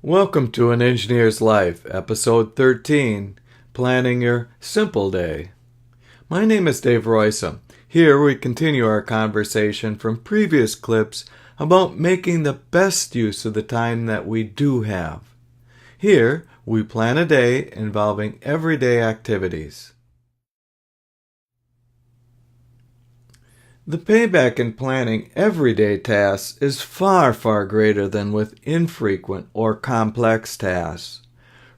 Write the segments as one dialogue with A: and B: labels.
A: Welcome to An Engineer's Life, Episode 13, Planning Your Simple Day. My name is Dave Roysum. Here we continue our conversation from previous clips about making the best use of the time that we do have. Here, we plan a day involving everyday activities. The payback in planning everyday tasks is far, far greater than with infrequent or complex tasks.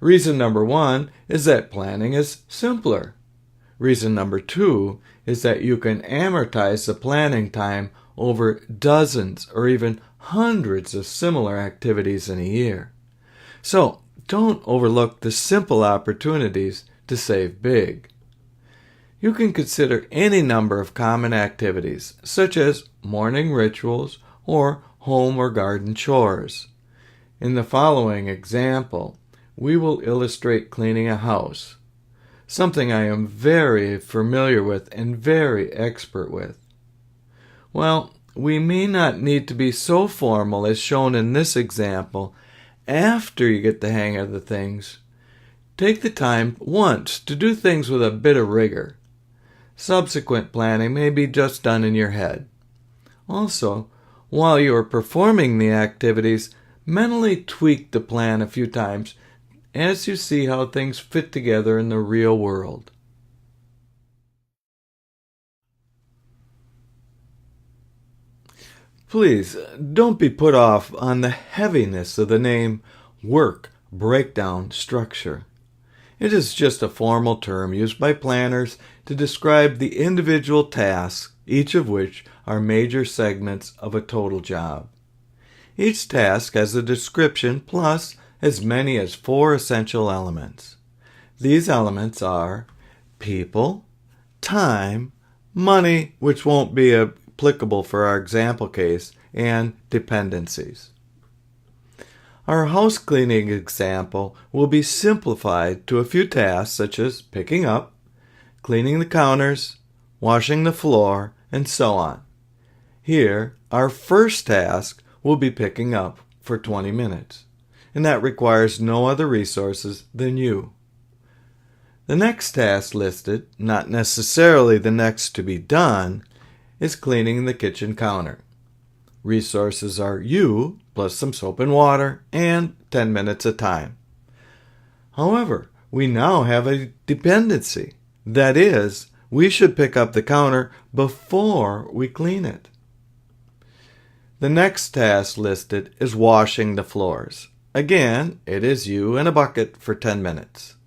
A: Reason number one is that planning is simpler. Reason number two is that you can amortize the planning time over dozens or even hundreds of similar activities in a year. So, don't overlook the simple opportunities to save big. You can consider any number of common activities, such as morning rituals or home or garden chores. In the following example, we will illustrate cleaning a house, something I am very familiar with and very expert with. Well, we may not need to be so formal as shown in this example. After you get the hang of the things, take the time once to do things with a bit of rigor. Subsequent planning may be just done in your head. Also, while you are performing the activities, mentally tweak the plan a few times as you see how things fit together in the real world. Please, don't be put off on the heaviness of the name work breakdown structure. It is just a formal term used by planners to describe the individual tasks, each of which are major segments of a total job. Each task has a description plus as many as 4 essential elements. These elements are people, time, money, which won't be applicable for our example case, and dependencies. Our house cleaning example will be simplified to a few tasks such as picking up, cleaning the counters, washing the floor, and so on. Here, our first task will be picking up for 20 minutes, and that requires no other resources than you. The next task listed, not necessarily the next to be done, is cleaning the kitchen counter. Resources are you, plus some soap and water, and 10 minutes of time. However, we now have a dependency. That is, we should pick up the counter before we clean it. The next task listed is washing the floors. Again, it is you and a bucket for 10 minutes.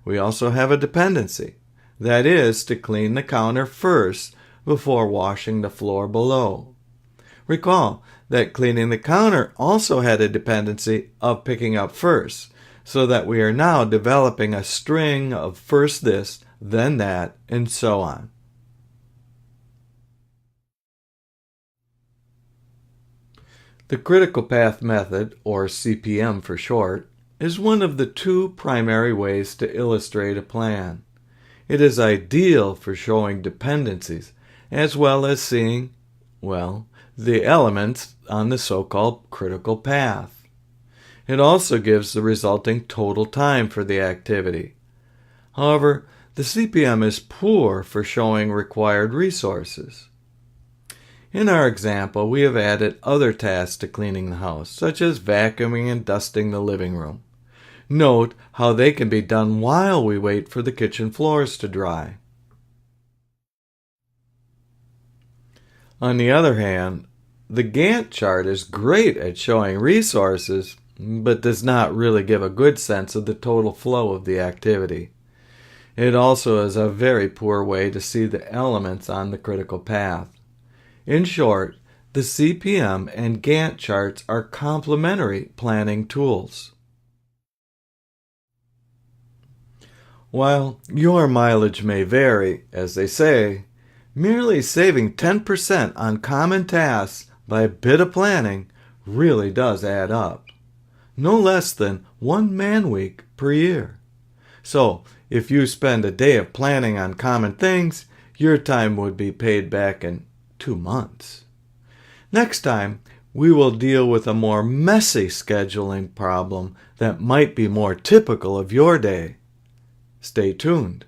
A: We also have a dependency. That is, to clean the counter first before washing the floor below. Recall that cleaning the counter also had a dependency of picking up first, so that we are now developing a string of first this, then that, and so on. The critical path method, or CPM for short, is one of the 2 primary ways to illustrate a plan. It is ideal for showing dependencies, as well as seeing, the elements on the so-called critical path. It also gives the resulting total time for the activity. However, the CPM is poor for showing required resources. In our example, we have added other tasks to cleaning the house, such as vacuuming and dusting the living room. Note how they can be done while we wait for the kitchen floors to dry. On the other hand, the Gantt chart is great at showing resources, but does not really give a good sense of the total flow of the activity. It also is a very poor way to see the elements on the critical path. In short, the CPM and Gantt charts are complementary planning tools. While your mileage may vary, as they say, merely saving 10% on common tasks by a bit of planning really does add up. No less than 1 man-week per year. So, if you spend a day of planning on common things, your time would be paid back in 2 months. Next time, we will deal with a more messy scheduling problem that might be more typical of your day. Stay tuned.